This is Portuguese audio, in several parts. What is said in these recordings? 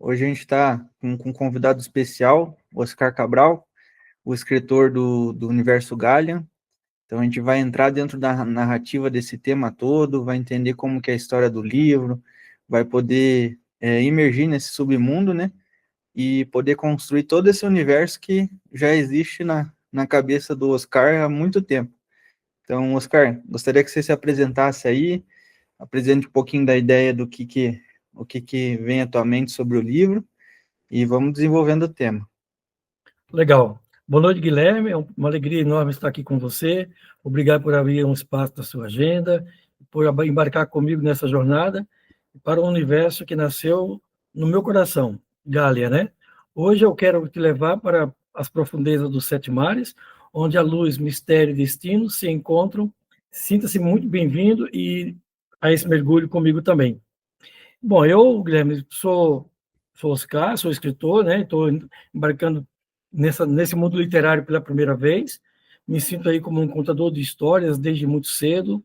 Hoje a gente está com um convidado especial, Oscar Cabral, o escritor do Universo Gallian. Então a gente vai entrar dentro da narrativa desse tema todo, vai entender como que é a história do livro, vai poder imergir nesse submundo, né? E poder construir todo esse universo que já existe na cabeça do Oscar há muito tempo. Então, Oscar, gostaria que você se apresentasse aí, apresente um pouquinho da ideia do o que vem à tua mente sobre o livro, e vamos desenvolvendo o tema. Legal. Boa noite, Guilherme. É uma alegria enorme estar aqui com você. Obrigado por abrir um espaço na sua agenda, por embarcar comigo nessa jornada para um universo que nasceu no meu coração, Gália, né? Hoje eu quero te levar para as profundezas dos sete mares, onde a luz, mistério e destino se encontram. Sinta-se muito bem-vindo e a esse mergulho comigo também. Bom, eu, Guilherme, sou Oscar, sou escritor, né? Estou embarcando nesse mundo literário pela primeira vez. Me sinto aí como um contador de histórias desde muito cedo.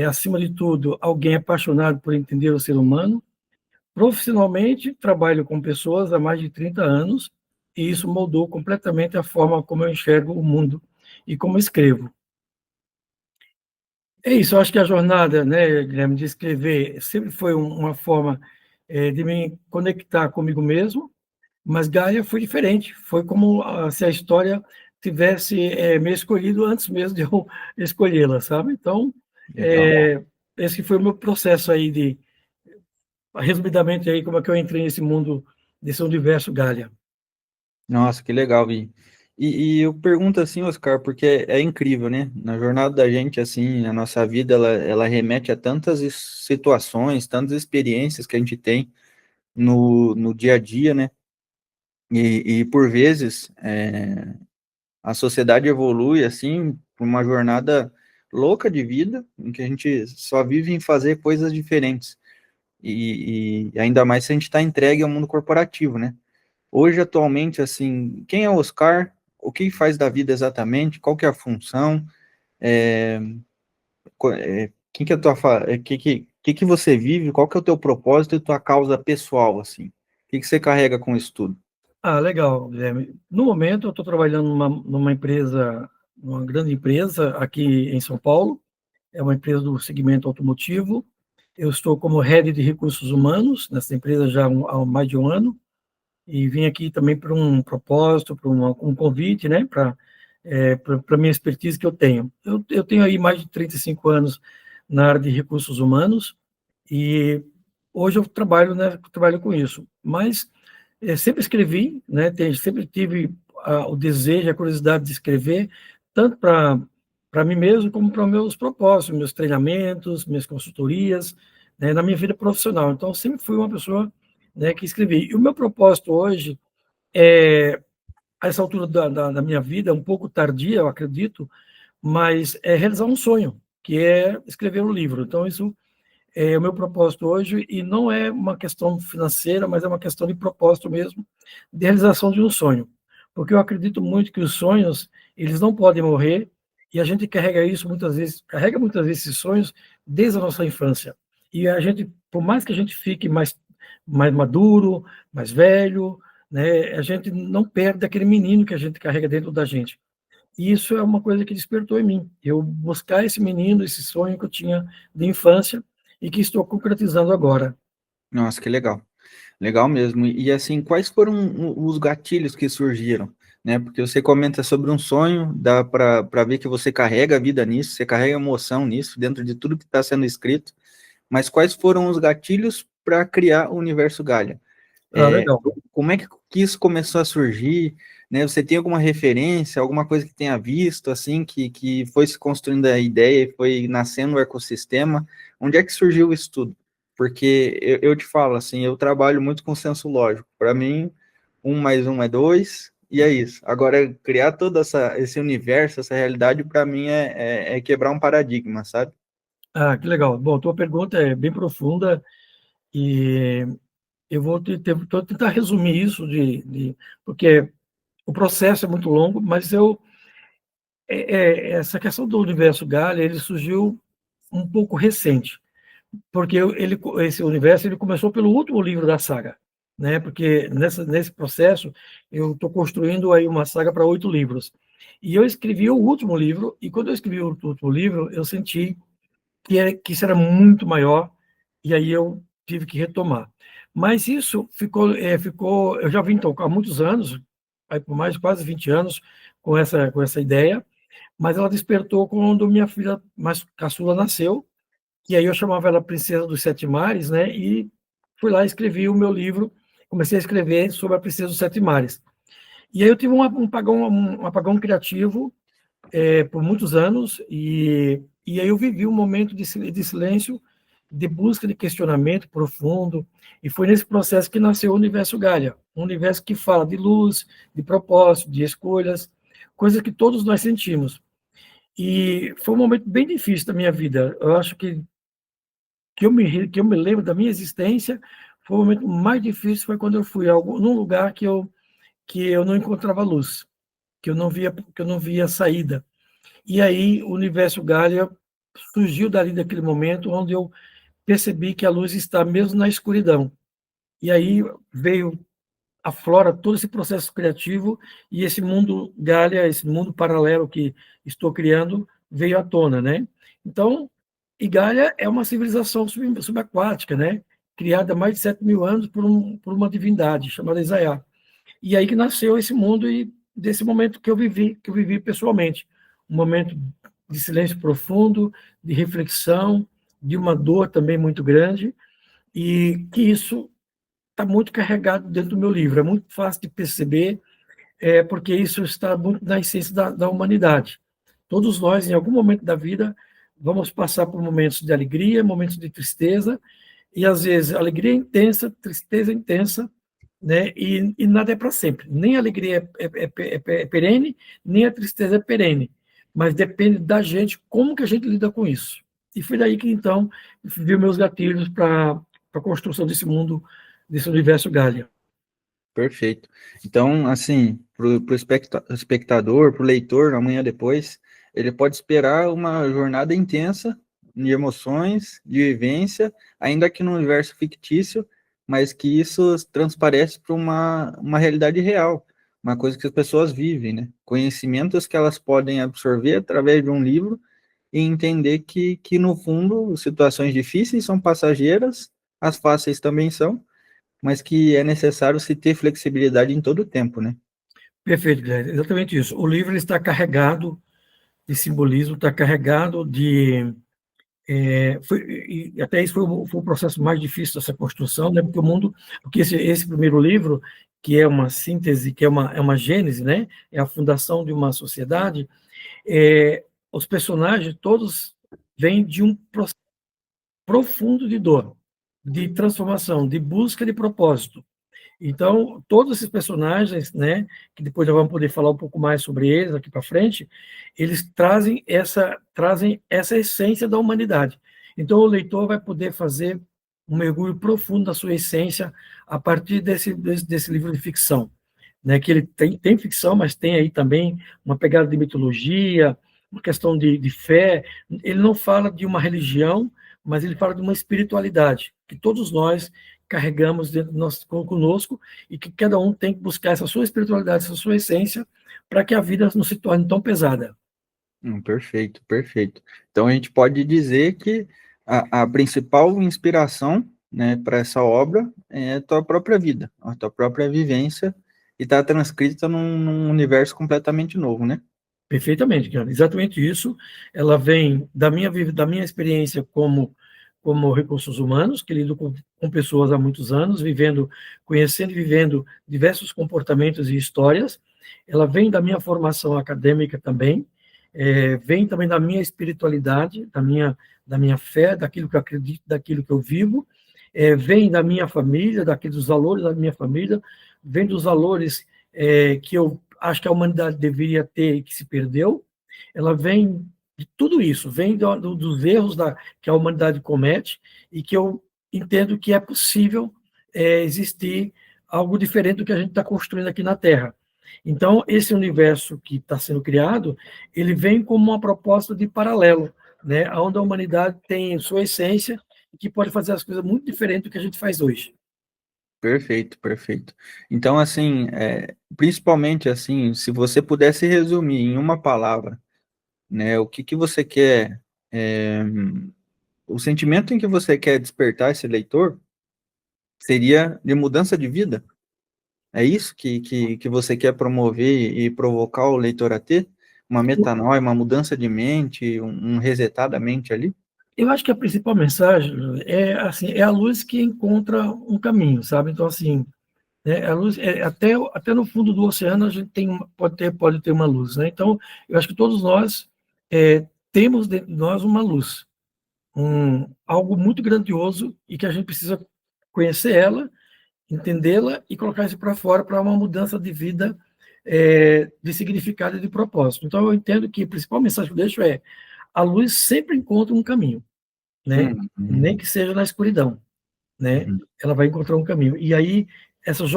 Acima de tudo, alguém apaixonado por entender o ser humano. Profissionalmente, trabalho com pessoas há mais de 30 anos e isso moldou completamente a forma como eu enxergo o mundo e como escrevo. É isso, eu acho que a jornada, né, Guilherme, de escrever sempre foi uma forma de me conectar comigo mesmo, mas Gaia foi diferente, foi como se a história tivesse me escolhido antes mesmo de eu escolhê-la, sabe? Então, Legal. esse foi o meu processo aí resumidamente aí, como é que eu entrei nesse mundo, nesse universo Gaia. Nossa, que legal, Vi. E eu pergunto assim, Oscar, porque é incrível, né? Na jornada da gente, assim, a nossa vida, ela remete a tantas situações, tantas experiências que a gente tem no dia a dia, né? E por vezes, a sociedade evolui, assim, por uma jornada louca de vida, em que a gente só vive em fazer coisas diferentes. E ainda mais se a gente está entregue ao mundo corporativo, né? Hoje, atualmente, assim, quem é o Oscar? O que faz da vida exatamente? Qual que é a função? É, quem que é a tua, que você vive? Qual que é o teu propósito e tua causa pessoal, assim? Que você carrega com isso tudo? Ah, legal, Guilherme. No momento, eu estou trabalhando numa empresa, numa grande empresa aqui em São Paulo, é uma empresa do segmento automotivo. Eu estou como head de recursos humanos nessa empresa já há mais de um ano e vim aqui também por um propósito, por um convite, né, para a minha expertise que eu tenho. Eu tenho aí mais de 35 anos na área de recursos humanos e hoje eu trabalho com isso. Mas sempre escrevi, né, sempre tive o desejo, a curiosidade de escrever, tanto para mim mesmo como para meus propósitos, meus treinamentos, minhas consultorias, né, na minha vida profissional. Então, sempre fui uma pessoa, né, que escrevi. E o meu propósito hoje, a essa altura da minha vida, um pouco tardia, eu acredito, mas é realizar um sonho, que é escrever um livro. Então, isso é o meu propósito hoje, e não é uma questão financeira, mas é uma questão de propósito mesmo, de realização de um sonho. Porque eu acredito muito que os sonhos, eles não podem morrer, e a gente carrega muitas vezes esses sonhos desde a nossa infância. E a gente, por mais que a gente fique mais maduro, mais velho, né, a gente não perde aquele menino que a gente carrega dentro da gente. E isso é uma coisa que despertou em mim. Eu buscar esse menino, esse sonho que eu tinha de infância e que estou concretizando agora. Nossa, que legal. Legal mesmo. E assim, quais foram os gatilhos que surgiram? Né? Porque você comenta sobre um sonho, dá para ver que você carrega a vida nisso, você carrega emoção nisso, dentro de tudo que está sendo escrito. Mas quais foram os gatilhos para criar o Universo Galha? Ah, É, legal. como é que isso começou a surgir? Né? Você tem alguma referência, alguma coisa que tenha visto, assim, que foi se construindo a ideia, foi nascendo o ecossistema? Onde é que surgiu isso tudo? Porque eu te falo, assim, eu trabalho muito com senso lógico. Para mim, 1 mais 1 é 2, e é isso. Agora, criar todo esse universo, essa realidade, para mim é quebrar um paradigma, sabe? Ah, que legal. Bom, tua pergunta é bem profunda e eu vou tentar resumir isso porque o processo é muito longo, mas essa questão do universo Galha, ele surgiu um pouco recente, porque esse universo ele começou pelo último livro da saga. né? Porque nesse processo eu estou construindo aí uma saga para 8 livros. E eu escrevi o último livro, e quando eu escrevi o último livro, eu senti que isso era muito maior, e aí eu tive que retomar. Mas isso ficou, eu já vim tocar há muitos anos, aí por mais de quase 20 anos, com essa ideia, mas ela despertou quando minha filha mais caçula nasceu, e aí eu chamava ela Princesa dos Sete Mares, né? E fui lá e escrevi o meu livro, comecei a escrever sobre a Princesa dos Sete Mares. E aí eu tive um apagão criativo por muitos anos, e aí eu vivi um momento de silêncio, de busca de questionamento profundo, e foi nesse processo que nasceu o Universo Gaia, um universo que fala de luz, de propósito, de escolhas, coisas que todos nós sentimos. E foi um momento bem difícil da minha vida. Eu acho que eu me lembro da minha existência, foi o momento mais difícil, foi quando eu fui num lugar que eu não encontrava luz, que eu não via saída. E aí o Universo Gaia surgiu dali daquele momento onde eu percebi que a luz está mesmo na escuridão. E aí veio aflora todo esse processo criativo, e esse mundo Gaia, esse mundo paralelo que estou criando, veio à tona, né? Então, e Gaia é uma civilização subaquática, né? Criada há mais de 7.000 anos por uma divindade chamada Isaiah. E aí que nasceu esse mundo, e desse momento que eu vivi pessoalmente, um momento de silêncio profundo, de reflexão, de uma dor também muito grande, e que isso está muito carregado dentro do meu livro. É muito fácil de perceber, porque isso está muito na essência da humanidade. Todos nós, em algum momento da vida, vamos passar por momentos de alegria, momentos de tristeza, e às vezes alegria intensa, tristeza intensa, né? E nada é para sempre. Nem a alegria é perene, nem a tristeza é perene. Mas depende da gente, como que a gente lida com isso. E foi daí que, então, vi meus gatilhos para a construção desse mundo, desse universo Gaia. Perfeito. Então, assim, para o espectador, para o leitor, amanhã depois, ele pode esperar uma jornada intensa de emoções, de vivência, ainda que no universo fictício, mas que isso transparece para uma realidade real, uma coisa que as pessoas vivem, né? Conhecimentos que elas podem absorver através de um livro e entender que no fundo, situações difíceis são passageiras, as fáceis também são, mas que é necessário se ter flexibilidade em todo o tempo, né? Perfeito, Guilherme. Exatamente isso. O livro ele está carregado de simbolismo, está carregado de. E até isso foi o processo mais difícil dessa construção, né? Porque esse primeiro livro, que é uma síntese, que é uma gênese, né? É a fundação de uma sociedade. Os personagens todos vêm de um processo profundo de dor, de transformação, de busca de propósito. Então, todos esses personagens, né, que depois nós vamos poder falar um pouco mais sobre eles aqui para frente, eles trazem essa essência da humanidade. Então, o leitor vai poder fazer um mergulho profundo na sua essência a partir desse livro de ficção, né, que ele tem ficção, mas tem aí também uma pegada de mitologia, uma questão de fé. Ele não fala de uma religião, mas ele fala de uma espiritualidade que todos nós carregamos dentro de nós, conosco, e que cada um tem que buscar essa sua espiritualidade, essa sua essência, para que a vida não se torne tão pesada. Perfeito, perfeito. Então a gente pode dizer que a principal inspiração, né, para essa obra é a tua própria vida, a tua própria vivência, e está transcrita num universo completamente novo, né? Perfeitamente, cara. Exatamente isso. Ela vem da minha experiência como recursos humanos, que lido com pessoas há muitos anos, conhecendo e vivendo diversos comportamentos e histórias. Ela vem da minha formação acadêmica também, vem também da minha espiritualidade, da minha fé, daquilo que eu acredito, daquilo que eu vivo, vem da minha família, dos valores da minha família, vem dos valores que eu acho que a humanidade deveria ter e que se perdeu. Ela vem de tudo isso, vem dos erros que a humanidade comete, e que eu entendo que é possível existir algo diferente do que a gente está construindo aqui na Terra. Então, esse universo que está sendo criado, ele vem como uma proposta de paralelo, né, onde a humanidade tem sua essência e que pode fazer as coisas muito diferentes do que a gente faz hoje. Perfeito, perfeito. Então, assim, principalmente assim, se você pudesse resumir em uma palavra, né, o que que você quer, é, o sentimento em que você quer despertar esse leitor seria de mudança de vida? É isso que você quer promover e provocar o leitor a ter? Uma metanoia, uma mudança de mente, um resetar da mente ali? Eu acho que a principal mensagem é assim, é a luz que encontra um caminho, sabe? Então, assim, né, a luz, até no fundo do oceano a gente pode ter uma luz, né? Então, eu acho que todos nós temos dentro de nós uma luz, algo muito grandioso e que a gente precisa conhecer ela, entendê-la e colocar isso para fora para uma mudança de vida, de significado e de propósito. Então, eu entendo que a principal mensagem que eu deixo é: a luz sempre encontra um caminho, né? Nem Uhum, que seja na escuridão, né? uhum, Ela vai encontrar um caminho. E aí,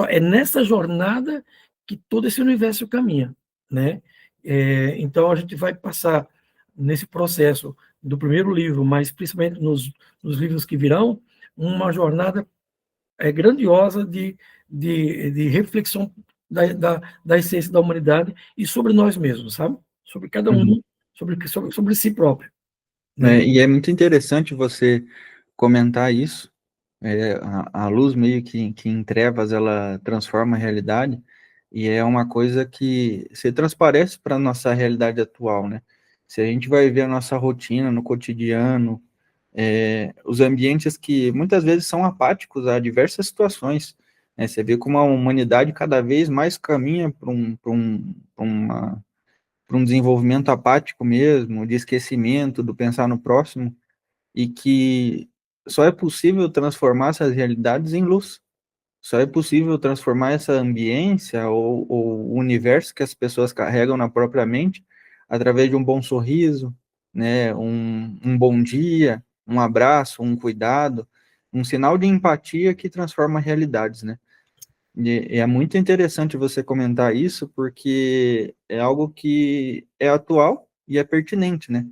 é nessa jornada que todo esse universo caminha, né? Então, a gente vai passar nesse processo do primeiro livro, mas principalmente nos livros que virão, uma jornada grandiosa de reflexão da essência da humanidade e sobre nós mesmos, sabe? Sobre cada uhum. um, sobre si próprio, né? E é muito interessante você comentar isso. A luz meio que em trevas ela transforma a realidade e é uma coisa que se transparece para a nossa realidade atual, né? Se a gente vai ver a nossa rotina no cotidiano, os ambientes que muitas vezes são apáticos a diversas situações, né? Você vê como a humanidade cada vez mais caminha para um desenvolvimento apático mesmo, de esquecimento, do pensar no próximo, e que só é possível transformar essas realidades em luz. Só é possível transformar essa ambiência ou o universo que as pessoas carregam na própria mente através de um bom sorriso, né, um bom dia, um abraço, um cuidado, um sinal de empatia que transforma realidades, né? E é muito interessante você comentar isso, porque é algo que é atual e é pertinente, né?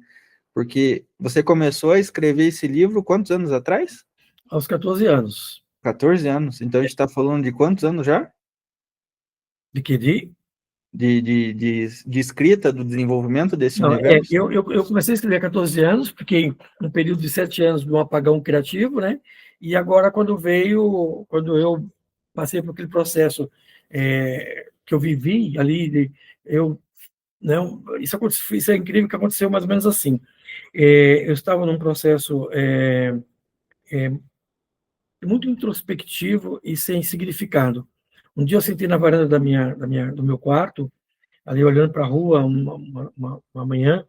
Porque você começou a escrever esse livro quantos anos atrás? Aos 14 anos. 14 anos. Então a gente está falando de quantos anos já? De que de De escrita, do desenvolvimento desse Não, universo? eu comecei a escrever há 14 anos, fiquei um período de 7 anos de um apagão criativo, né? E agora, quando eu passei por aquele processo que eu vivi ali, eu, não, isso é incrível que aconteceu mais ou menos assim. Eu estava num processo muito introspectivo e sem significado. Um dia eu sentei na varanda do meu quarto, ali olhando para a rua, uma manhã,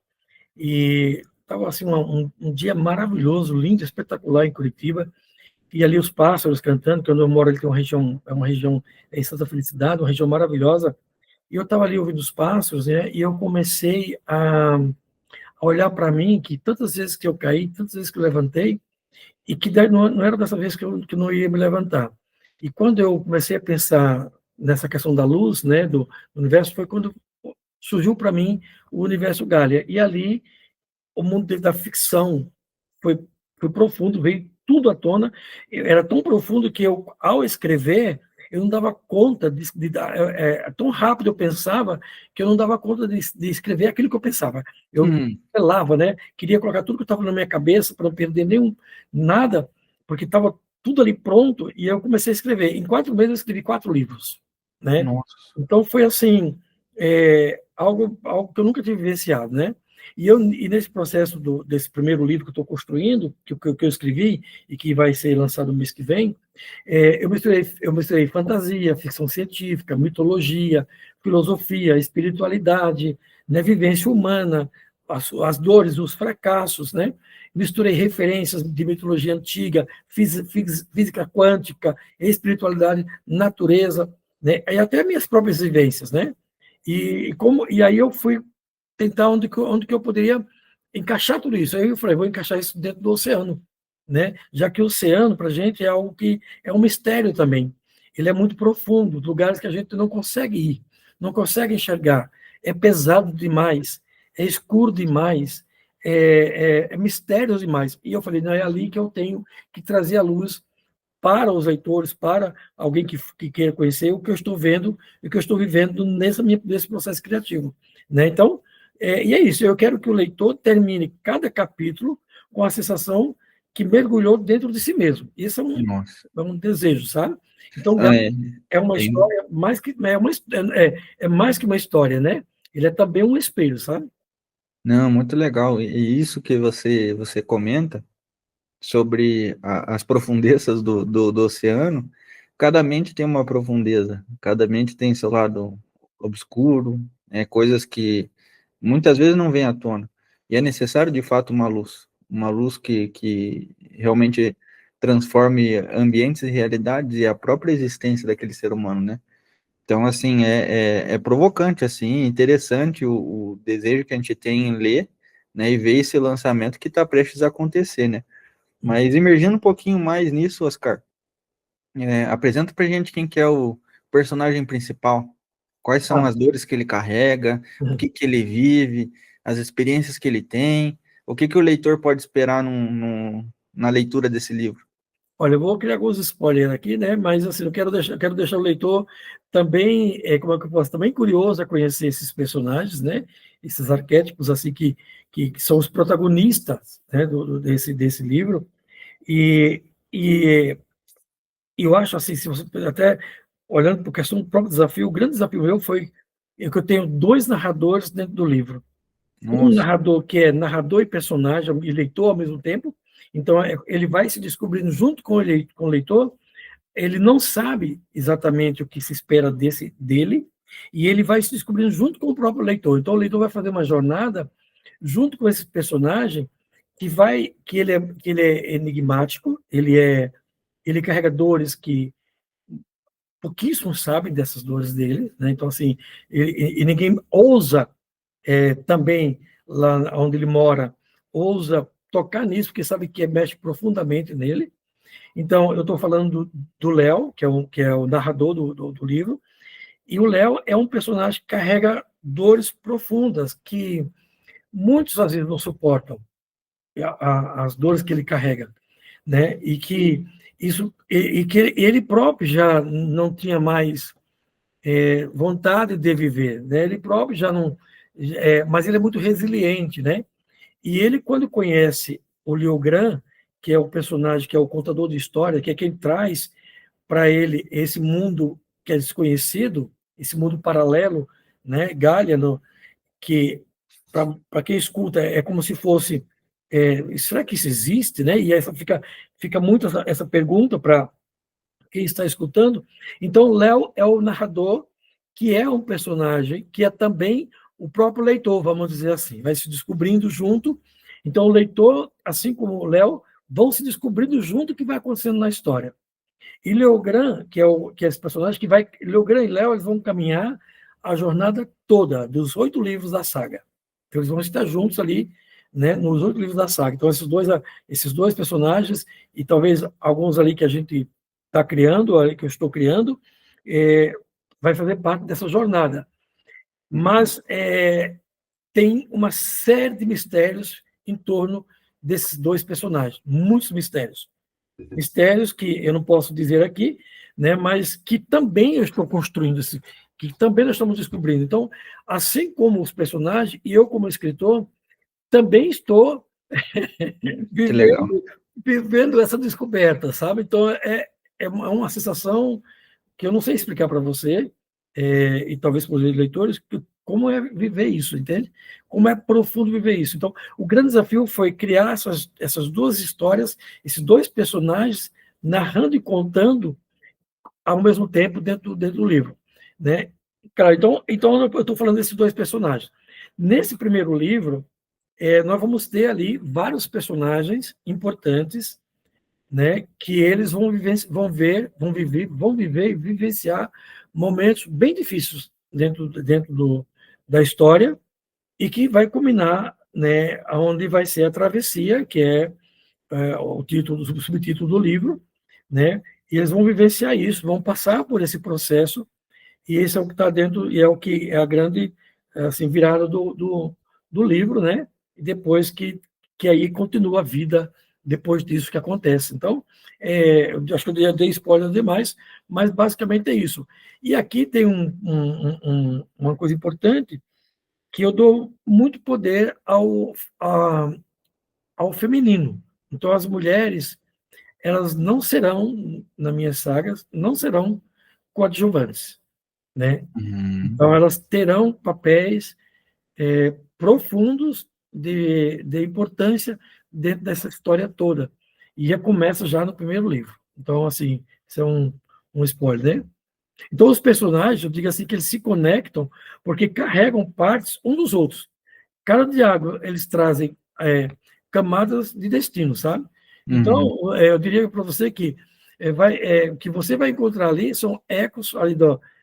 e estava assim um dia maravilhoso, lindo, espetacular em Curitiba, e ali os pássaros cantando, que onde eu moro ali tem uma região em Santa Felicidade, uma região maravilhosa, e eu estava ali ouvindo os pássaros, né, e eu comecei a olhar para mim, que tantas vezes que eu caí, tantas vezes que eu levantei, e que não era dessa vez que eu não ia me levantar. E quando eu comecei a pensar nessa questão da luz, né, do universo, foi quando surgiu para mim o universo Gaia. E ali o mundo da ficção foi, foi profundo, veio tudo à tona. Era tão profundo que eu, ao escrever, eu não dava conta tão rápido eu pensava que eu não dava conta de escrever aquilo que eu pensava. Eu Hum, pelava, né? Queria colocar tudo que estava na minha cabeça para não perder nada, porque estava tudo ali pronto e eu comecei a escrever. Em 4 meses eu escrevi 4 livros, né? nossa. Então foi assim, algo que eu nunca tive vivenciado, né? E nesse processo desse primeiro livro que eu estou construindo, que eu escrevi e que vai ser lançado no mês que vem, eu misturei fantasia, ficção científica, mitologia, filosofia, espiritualidade, né, vivência humana, as dores, os fracassos, né? Misturei referências de mitologia antiga, física quântica, espiritualidade, natureza, né? E até minhas próprias vivências, né? E aí eu fui tentar onde que eu poderia encaixar tudo isso. Aí eu falei, vou encaixar isso dentro do oceano, né? Já que o oceano, para a gente, é algo que é um mistério também. Ele é muito profundo, lugares que a gente não consegue ir, não consegue enxergar. É pesado demais, é escuro demais, é mistério demais. E eu falei, não, é ali que eu tenho que trazer a luz para os leitores, para alguém que queira conhecer o que eu estou vendo e o que eu estou vivendo nesse processo criativo. Né? Então, e é isso, eu quero que o leitor termine cada capítulo com a sensação que mergulhou dentro de si mesmo. Isso Nossa. é um desejo, sabe? Então, Ah, é uma é, história é mais que uma história, né? Ele é também um espelho, sabe? não, muito legal. E isso que você comenta sobre as profundezas do oceano, cada mente tem uma profundeza, cada mente tem seu lado obscuro, coisas que muitas vezes não vêm à tona. E é necessário, de fato, uma luz que realmente transforme ambientes e realidades e a própria existência daquele ser humano, né? Então, assim, é provocante, assim, interessante o desejo que a gente tem em ler, né, e ver esse lançamento que está prestes a acontecer, né? Mas emergindo um pouquinho mais nisso, Oscar, apresenta pra gente quem que é o personagem principal, quais são Ah, as dores que ele carrega, o que que ele vive, as experiências que ele tem, o que que o leitor pode esperar na leitura desse livro. olha, eu vou criar alguns spoilers aqui, né? Mas assim, eu quero deixar o leitor também, como é que eu posso, também curioso a conhecer esses personagens, né? Esses arquétipos assim que são os protagonistas, né? Desse livro. E, e eu acho assim, se você até olhando para a questão do próprio desafio, o grande desafio meu foi que eu tenho dois narradores dentro do livro. Um Nossa, narrador que é narrador e personagem e leitor ao mesmo tempo. Então, ele vai se descobrindo junto com o leitor. Ele não sabe exatamente o que se espera dele, e ele vai se descobrindo junto com o próprio leitor. Então, o leitor vai fazer uma jornada junto com esse personagem que ele é enigmático, ele carrega dores que pouquíssimos sabem dessas dores dele, né? Então, assim, e ninguém ousa também, lá onde ele mora, ousa tocar nisso, porque sabe que mexe profundamente nele. Então, eu estou falando do Léo, que é o narrador do livro, e o Léo é um personagem que carrega dores profundas, que muitos, às vezes, não suportam as dores que ele carrega, né? E que que ele próprio já não tinha mais vontade de viver, né? Ele próprio já não, mas ele é muito resiliente, né? E ele, quando conhece o Leogran, que é o personagem, que é o contador de história, que é quem traz para ele esse mundo que é desconhecido, esse mundo paralelo, né, Galliano, que para quem escuta é como se fosse, será que isso existe, né? E essa fica muito essa pergunta para quem está escutando. Então, o Léo é o narrador, que é um personagem que é também o próprio leitor, vamos dizer assim, vai se descobrindo junto. Então, o leitor, assim como o Léo, vão se descobrindo junto o que vai acontecendo na história. E Leogran, que é esse personagem que vai. Leogran e Léo eles vão caminhar a jornada toda dos 8 livros da saga. Então, eles vão estar juntos ali, né, nos 8 livros da saga. Então, esses dois personagens, e talvez alguns ali que a gente está criando, ali que eu estou criando, vai fazer parte dessa jornada. Mas tem uma série de mistérios em torno desses dois personagens, muitos mistérios. Mistérios que eu não posso dizer aqui, né, mas que também eu estou construindo, que também nós estamos descobrindo. Então, assim como os personagens, e eu como escritor, também estou que legal. vivendo essa descoberta, sabe? Então, é uma sensação que eu não sei explicar para você, e talvez para os leitores, como é viver isso, entende? Como é profundo viver isso. Então, o grande desafio foi criar essas duas histórias, esses dois personagens, narrando e contando ao mesmo tempo dentro do livro, né? Claro, então eu estou falando desses dois personagens. Nesse primeiro livro, nós vamos ter ali vários personagens importantes, né, que eles vão viver e vivenciar momentos bem difíceis da história e que vai culminar, né, onde vai ser a travessia, que é o subtítulo do livro, né, e eles vão vivenciar isso, vão passar por esse processo, e esse é o que está dentro, e é o que é a grande assim, virada do livro, né, e depois que aí continua a vida depois disso que acontece. Então, eu acho que eu já dei spoiler demais, mas basicamente é isso. E aqui tem uma coisa importante, que eu dou muito poder ao feminino. Então, as mulheres, elas não serão, nas minhas sagas, não serão coadjuvantes, né? Uhum. Então, elas terão papéis profundos de importância dentro dessa história toda. E já começa já no primeiro livro. Então, assim, isso é um spoiler, né? Então, os personagens, eu digo assim, que eles se conectam porque carregam partes um dos outros. Cada diálogo, eles trazem camadas de destino, sabe? Uhum. Então, eu diria para você que o que você vai encontrar ali são ecos ali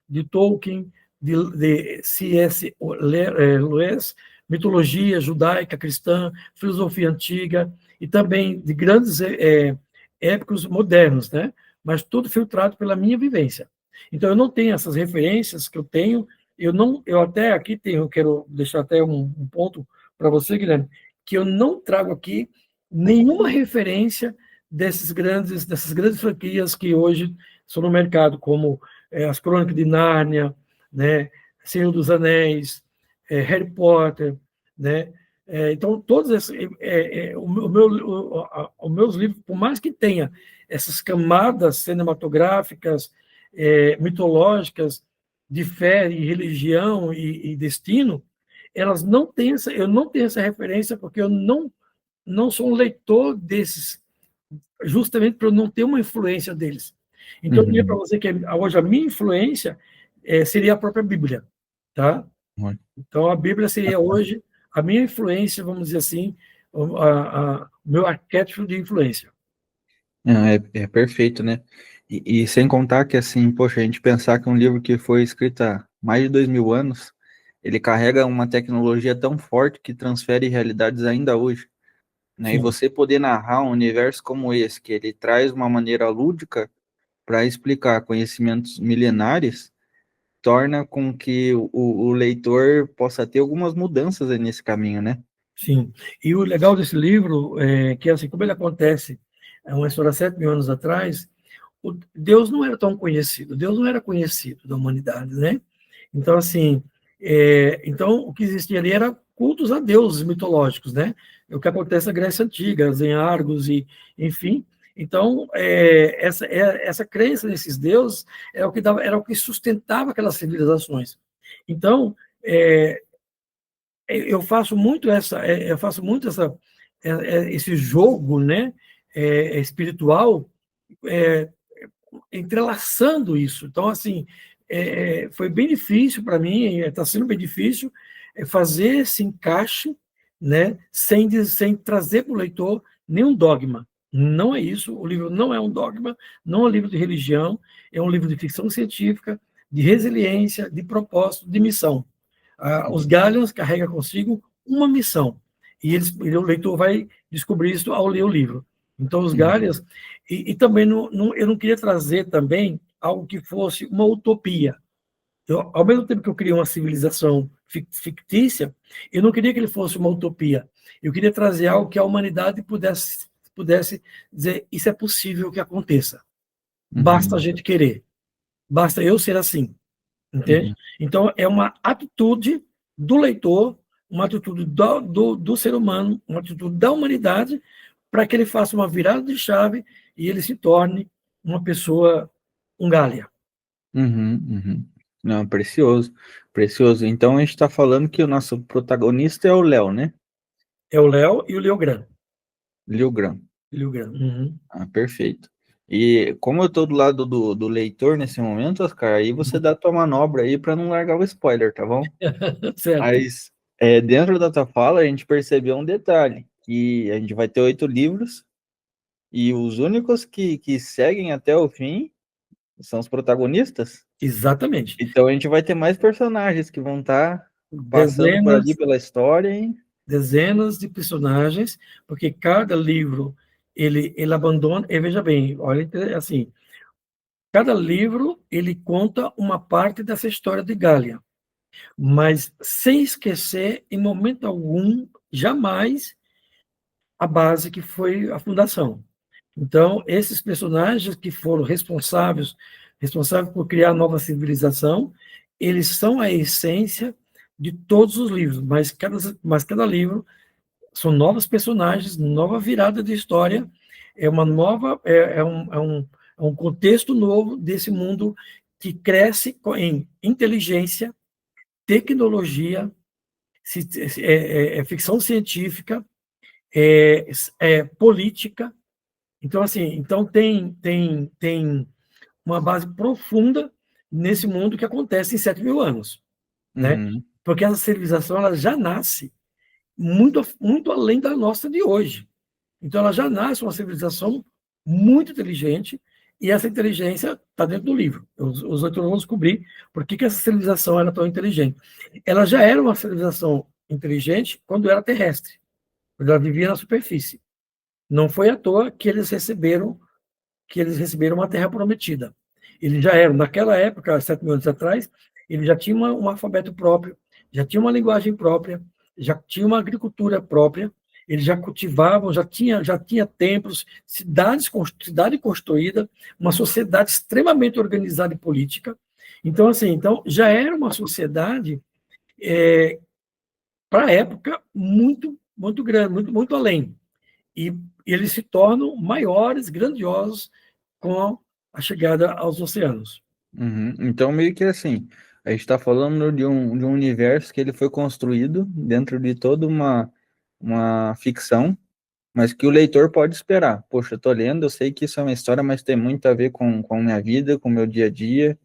de Tolkien, de C.S. Lewis, mitologia judaica, cristã, filosofia antiga, e também de grandes épicos modernos, né? Mas tudo filtrado pela minha vivência. Então, eu não tenho essas referências que eu tenho, eu até aqui tenho, eu quero deixar até um ponto para você, Guilherme, que eu não trago aqui nenhuma referência dessas grandes franquias que hoje estão no mercado, como as Crônicas de Nárnia, né, Senhor dos Anéis, Harry Potter, né? Então, todos esses, os meus livros, por mais que tenha essas camadas cinematográficas, mitológicas, de fé e religião e destino, elas não têm eu não tenho essa referência porque eu não sou um leitor desses, justamente para eu não ter uma influência deles. Então, eu diria para Uhum. você que hoje a minha influência seria a própria Bíblia, tá? Olha, Então, a Bíblia seria bacana. hoje a minha influência, vamos dizer assim, o meu arquétipo de influência. Não, é perfeito, né? E sem contar que, assim, poxa, a gente pensar que um livro que foi escrito há mais de 2000 anos, ele carrega uma tecnologia tão forte que transfere realidades ainda hoje, né? E Sim, você poder narrar um universo como esse, que ele traz uma maneira lúdica para explicar conhecimentos milenares, torna com que o leitor possa ter algumas mudanças aí nesse caminho, né? sim. E o legal desse livro é que, assim, como ele acontece, é uma história há 7.000 anos atrás, Deus não era tão conhecido, Deus não era conhecido da humanidade, né? Então, assim, então o que existia ali era cultos a deuses mitológicos, né? O que acontece na Grécia Antiga, em Argos e, enfim. Então, essa crença nesses deuses era o que sustentava aquelas civilizações. Então, eu faço muito esse jogo, né? Espiritual, é, entrelaçando isso. Então, assim, foi bem difícil para mim, está sendo bem difícil fazer esse encaixe, né, sem trazer para o leitor nenhum dogma. Não é isso, o livro não é um dogma, não é um livro de religião, é um livro de ficção científica, de resiliência, de propósito, de missão. Os Galleons carregam consigo uma missão, e o leitor vai descobrir isso ao ler o livro. Então, os Uhum. Galleons, e também eu não queria trazer também algo que fosse uma utopia. Ao mesmo tempo que eu queria uma civilização fictícia, eu não queria que ele fosse uma utopia. Eu queria trazer algo que a humanidade pudesse dizer: isso é possível que aconteça. Basta a Uhum. gente querer. Basta eu ser assim. Entende? Uhum. Então, é uma atitude do leitor, uma atitude do ser humano, uma atitude da humanidade, para que ele faça uma virada de chave e ele se torne uma pessoa, um Gália. Uhum. Uhum. Não, precioso, precioso. Então a gente está falando que o nosso protagonista é o Léo, né? É o Léo e o Leogran. Liu Leogran. Uhum. Ah, perfeito. E como eu tô do lado do leitor nesse momento, Oscar, aí você dá a tua manobra aí para não largar o spoiler, tá bom? Certo. Mas dentro da tua fala, a gente percebeu um detalhe, que a gente vai ter 8 livros e os únicos que seguem até o fim são os protagonistas. Exatamente. Então a gente vai ter mais personagens que vão estar passando por ali Dezenas, pela história, hein? dezenas de personagens, porque cada livro ele abandona. E veja bem, olha, assim, cada livro ele conta uma parte dessa história de Gália, mas sem esquecer, em momento algum, jamais, a base que foi a fundação. Então, esses personagens que foram responsáveis por criar a nova civilização, eles são a essência de todos os livros, mas cada livro são novos personagens, nova virada de história, é uma nova, é um contexto novo desse mundo que cresce em inteligência, tecnologia, ficção científica, política. Então, assim, então tem uma base profunda nesse mundo que acontece em 7.000 anos, né? Uhum, Porque essa civilização ela já nasce muito além da nossa de hoje. Então, ela já nasce uma civilização muito inteligente e essa inteligência está dentro do livro. Os autores vão descobrir por que essa civilização era tão inteligente. Ela já era uma civilização inteligente quando era terrestre, quando ela vivia na superfície. Não foi à toa que eles receberam uma terra prometida. Eles já eram, naquela época, 7.000 anos atrás, eles já tinham um alfabeto próprio, já tinham uma linguagem própria, já tinham uma agricultura própria, eles já cultivavam, já tinha templos, cidade construída, uma sociedade extremamente organizada e política. Então, assim, então já era uma sociedade, para a época, muito grande, muito além. E eles se tornam maiores, grandiosos, com a chegada aos oceanos. uhum. Então, meio que assim, a gente está falando de um universo que ele foi construído dentro de toda uma ficção, mas que o leitor pode esperar. Poxa, eu tô lendo, eu sei que isso é uma história, mas tem muito a ver com a minha vida, com o meu dia a dia,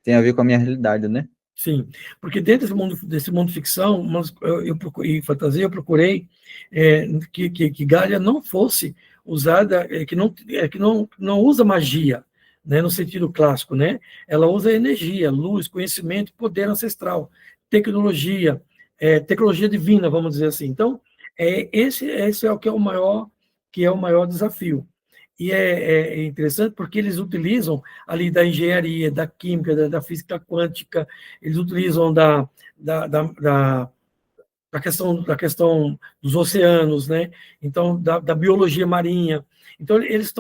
tem a ver com a minha realidade, né? Sim, porque dentro desse mundo ficção, e fantasia, eu procurei que Gaia não fosse usada, que não usa magia, né, no sentido clássico, né? Ela usa energia, luz, conhecimento, poder ancestral, tecnologia, tecnologia divina, vamos dizer assim. Então, esse é o que é o maior desafio. E é interessante porque eles utilizam ali da engenharia, da química, da física quântica, eles utilizam da questão dos oceanos, né? Então, da biologia marinha. Então, eles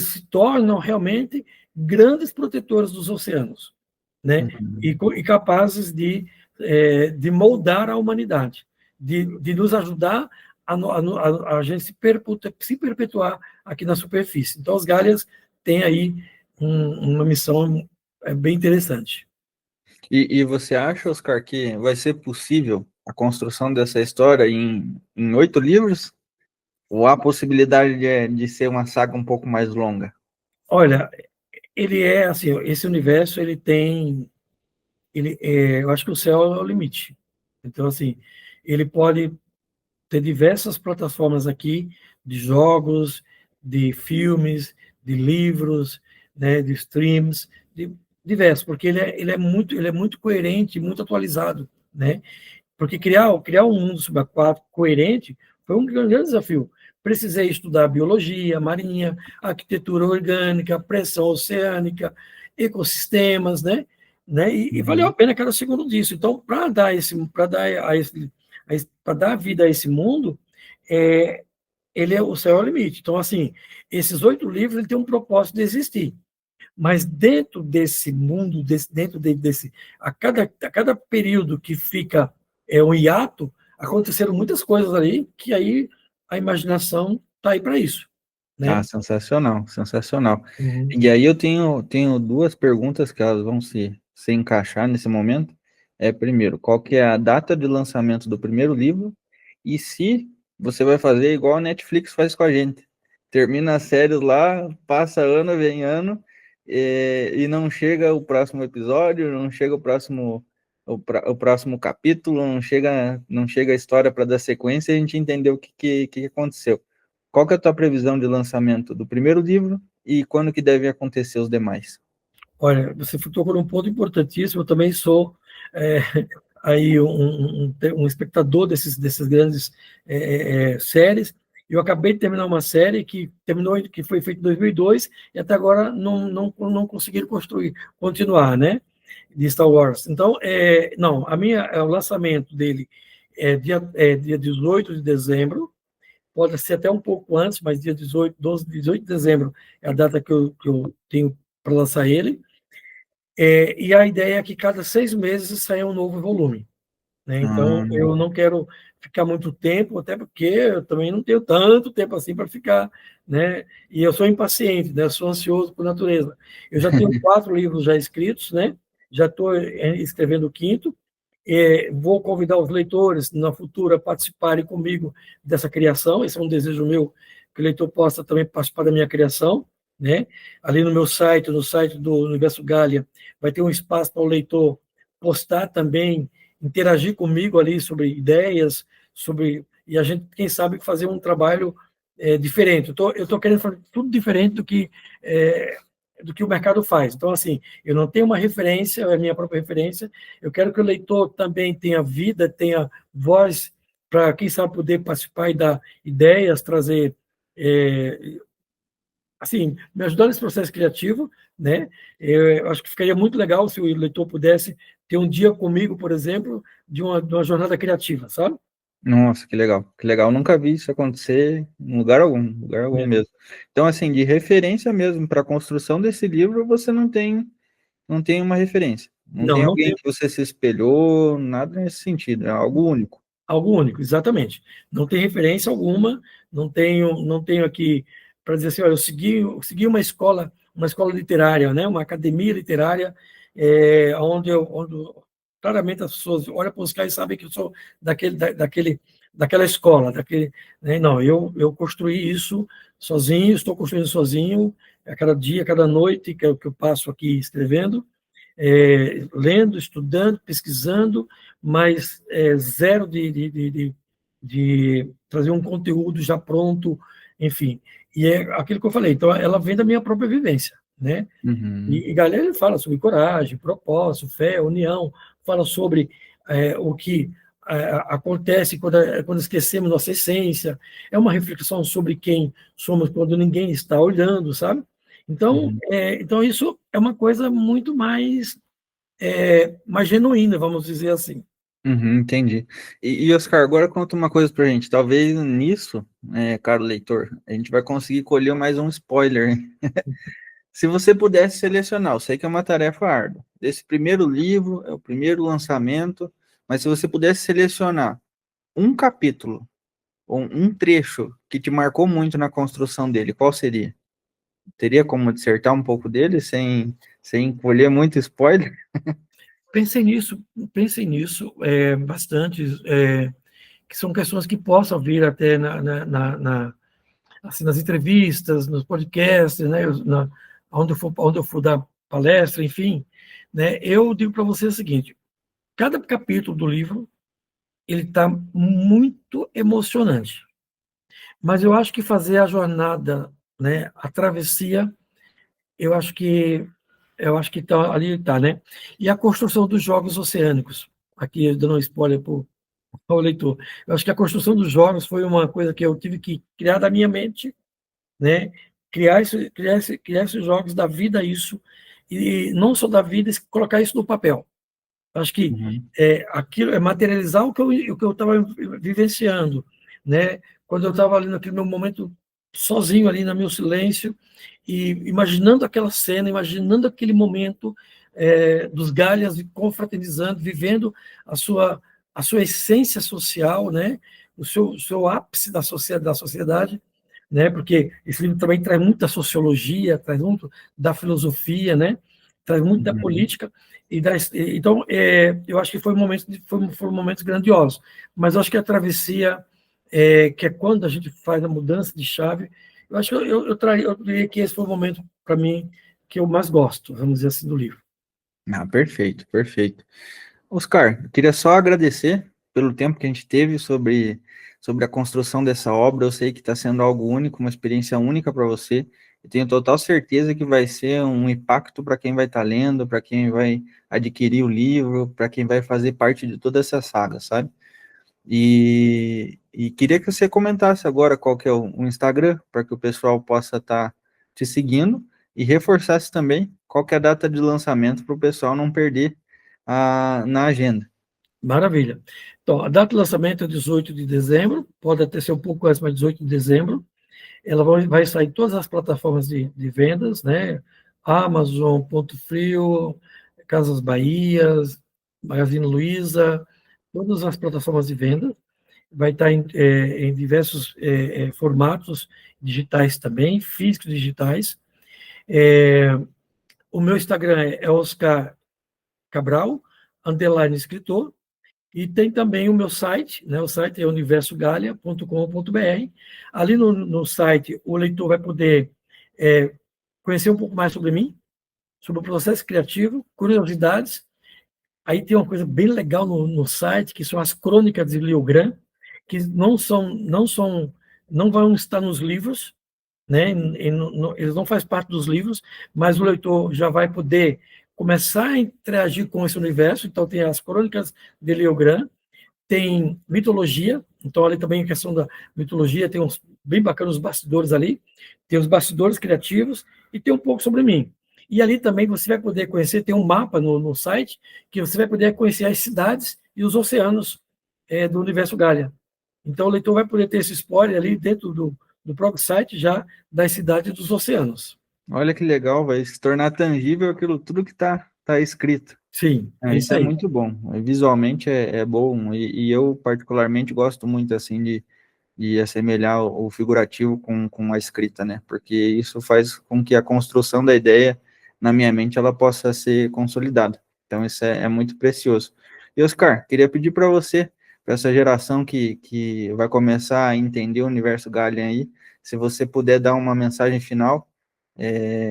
se tornam realmente grandes protetores dos oceanos, né? Uhum. E capazes de moldar a humanidade, de nos ajudar a gente se perpetuar aqui na superfície. Então, as Galhas têm aí uma missão bem interessante. E você acha, Oscar, que vai ser possível a construção dessa história em 8 livros? Ou há possibilidade de ser uma saga um pouco mais longa? Olha, ele é assim, esse universo ele tem, eu acho que o céu é o limite. Então, assim, ele pode ter diversas plataformas aqui de jogos, de filmes, de livros, né, de streams, de diversos, porque ele é muito coerente, muito atualizado, né? Porque criar um mundo subaquático coerente foi um grande desafio. Precisei estudar biologia marinha, arquitetura orgânica, pressão oceânica, ecossistemas, né? E valeu a Uhum. pena cada segundo disso. Então, para dar vida a esse mundo, é, ele é o céu é o limite. Então, assim, esses 8 livros ele tem um propósito de existir. Mas dentro desse mundo, dentro desse a cada período que fica um hiato, aconteceram muitas coisas ali que aí a imaginação está aí para isso, Ah, né? sensacional, sensacional. Uhum. E aí eu tenho duas perguntas que elas vão se encaixar nesse momento. Primeiro, qual que é a data de lançamento do primeiro livro? E se você vai fazer igual a Netflix faz com a gente. Termina as séries lá, passa ano, vem ano, e não chega o próximo episódio, não chega o próximo capítulo, não chega a história para dar sequência e a gente entender o que aconteceu. Qual que é a tua previsão de lançamento do primeiro livro e quando que devem acontecer os demais? Olha, você tocou num ponto importantíssimo. Eu também sou é, aí um espectador desses grandes séries. Eu acabei de terminar uma série que foi feita em 2002 e até agora não conseguiram continuar, né? De Star Wars. Então, não, o lançamento dele é dia 18 de dezembro pode ser até um pouco antes, mas dia 18 de dezembro é a data que eu tenho para lançar ele. E a ideia é que cada 6 meses saia um novo volume, né? Então, Ah, eu não quero ficar muito tempo, até porque eu também não tenho tanto tempo assim para ficar, né? E eu sou impaciente, né? Eu sou ansioso por natureza. Eu já tenho 4 livros já escritos, né? Já estou escrevendo o quinto. Vou convidar os leitores na futura a participarem comigo dessa criação. Esse é um desejo meu, que o leitor possa também participar da minha criação, né? Ali no meu site, no site do Universo Gallia, vai ter um espaço para o leitor postar também, interagir comigo ali sobre ideias, e a gente, quem sabe, fazer um trabalho diferente. Eu estou querendo fazer tudo diferente do que o mercado faz. Então, assim, eu não tenho uma referência, é a minha própria referência. Eu quero que o leitor também tenha vida, tenha voz, para, quem sabe, poder participar e dar ideias, trazer, assim, me ajudar nesse processo criativo, né? Eu acho que ficaria muito legal se o leitor pudesse ter um dia comigo, por exemplo, de uma jornada criativa, sabe? nossa, que legal, que legal. Nunca vi isso acontecer em lugar algum É. mesmo. Então, assim, de referência mesmo para a construção desse livro, você não tem uma referência. Não Não, tem não alguém tem que você se espelhou, nada nesse sentido. É algo único. algo único, exatamente. Não tem referência alguma, não tenho aqui para dizer assim, olha, eu segui uma escola literária, né, uma academia literária, onde claramente as pessoas olham para os caras e sabem que eu sou daquela escola, né, não, eu construí isso sozinho, estou construindo sozinho, a cada dia, a cada noite que eu passo aqui escrevendo, lendo, estudando, pesquisando, mas zero de trazer um conteúdo já pronto, enfim. E é aquilo que eu falei, então ela vem da minha própria vivência, né? Uhum, E Galera fala sobre coragem, propósito, fé, união, fala sobre o que acontece quando esquecemos nossa essência, é uma reflexão sobre quem somos quando ninguém está olhando, sabe? Então, uhum, então isso é uma coisa muito mais genuína, vamos dizer assim. uhum, entendi. Oscar, agora conta uma coisa pra gente. Talvez nisso, caro leitor, a gente vai conseguir colher mais um spoiler, hein? Se você pudesse selecionar, eu sei que é uma tarefa árdua. Desse primeiro livro, é o primeiro lançamento, mas se você pudesse selecionar um capítulo ou um trecho que te marcou muito na construção dele, qual seria? Teria como dissertar um pouco dele sem colher muito spoiler? Pensei nisso bastante, que são questões que possam vir até assim, nas entrevistas, nos podcasts, né, onde eu for dar palestra, enfim, né, eu digo para você o seguinte: cada capítulo do livro ele está muito emocionante, mas eu acho que fazer a jornada, né, a travessia, eu acho que tá, ali está, né? E a construção dos jogos oceânicos, aqui dando um spoiler para o leitor, eu acho que a construção dos jogos foi uma coisa que eu tive que criar da minha mente, né? Criar esses jogos da vida, isso, e não só da vida, colocar isso no papel. Acho que Uhum, aquilo é materializar o que eu estava vivenciando, né? Quando eu estava ali naquele meu momento sozinho ali no meu silêncio e imaginando aquela cena, imaginando aquele momento dos Galhas confraternizando, vivendo a sua a sua essência social, né? O seu ápice da sociedade, né? Porque esse livro também traz muita sociologia, traz muito da filosofia, né? Traz muito da uhum, política. Então, eu acho que foram momentos grandiosos, mas eu acho que a travessia, que é quando a gente faz a mudança de chave, eu acho que eu diria que esse foi o momento, para mim, que eu mais gosto, vamos dizer assim, do livro. ah, perfeito, perfeito. Oscar, eu queria só agradecer pelo tempo que a gente teve sobre a construção dessa obra. Eu sei que está sendo algo único, uma experiência única para você. Eu tenho total certeza que vai ser um impacto para quem vai estar lendo, para quem vai adquirir o livro, para quem vai fazer parte de toda essa saga, sabe? E queria que você comentasse agora qual que é o Instagram, para que o pessoal possa estar te seguindo e reforçasse também qual que é a data de lançamento para o pessoal não perder na agenda. Maravilha. Então, a data de lançamento é 18 de dezembro, pode até ser um pouco antes, mas 18 de dezembro. Ela vai sair em todas as plataformas de vendas, né? Amazon, Ponto Frio, Casas Bahias, Magazine Luiza, todas as plataformas de venda. Vai estar em diversos formatos digitais também, físicos digitais. O meu Instagram é Oscar Cabral, underline escritor, e tem também o meu site, né? O site é universogalia.com.br. Ali no site, o leitor vai poder conhecer um pouco mais sobre mim, sobre o processo criativo, curiosidades. Aí tem uma coisa bem legal no site, que são as crônicas de Leo Gran, que não vão estar nos livros, né? Eles não fazem parte dos livros, mas o leitor já vai poder começar a interagir com esse universo. Então tem as crônicas de Leo Gran, tem mitologia, então ali também a questão da mitologia, tem uns bem bacanas os bastidores ali, tem os bastidores criativos e tem um pouco sobre mim. E ali também você vai poder conhecer, tem um mapa no site, que você vai poder conhecer as cidades e os oceanos do Universo Gaia. Então o leitor vai poder ter esse spoiler ali dentro do próprio site já das cidades dos oceanos. Olha que legal, vai se tornar tangível aquilo tudo que tá escrito. Sim, é Isso isso é aí. muito bom. Visualmente é bom, e eu particularmente gosto muito assim de assemelhar o figurativo com a escrita, né? Porque isso faz com que a construção da ideia na minha mente ela possa ser consolidada. Então isso é muito precioso. E Oscar, queria pedir para você, para essa geração que vai começar a entender o universo Gallian aí, se você puder dar uma mensagem final,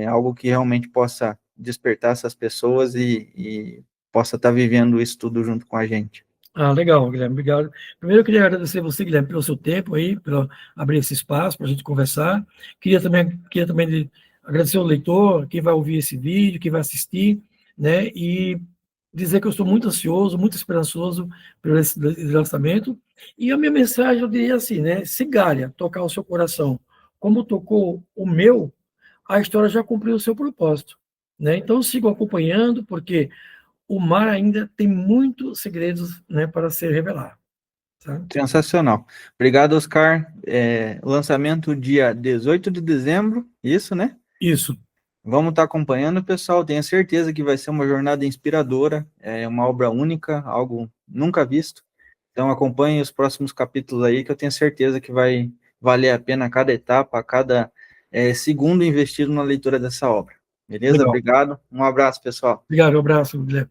algo que realmente possa despertar essas pessoas e possa estar vivendo isso tudo junto com a gente. Ah, legal, Guilherme, obrigado. Primeiro, eu queria agradecer você, Guilherme, pelo seu tempo aí, por abrir esse espaço para a gente conversar. Queria também agradecer ao leitor, quem vai ouvir esse vídeo, quem vai assistir, né, e dizer que eu estou muito ansioso, muito esperançoso pelo esse lançamento. E a minha mensagem, eu diria assim, né, se Galha tocar o seu coração como tocou o meu, a história já cumpriu o seu propósito, né? Então, sigam acompanhando, porque o mar ainda tem muitos segredos, né, para ser revelado. Tá? Sensacional. Obrigado, Oscar. Lançamento dia 18 de dezembro, isso, né? Isso. Vamos estar acompanhando, pessoal. Tenho certeza que vai ser uma jornada inspiradora, uma obra única, algo nunca visto. Então, acompanhe os próximos capítulos aí, que eu tenho certeza que vai valer a pena cada etapa, cada segundo investido na leitura dessa obra. Beleza? Legal. Obrigado. Um abraço, pessoal. Obrigado, um abraço, Guilherme.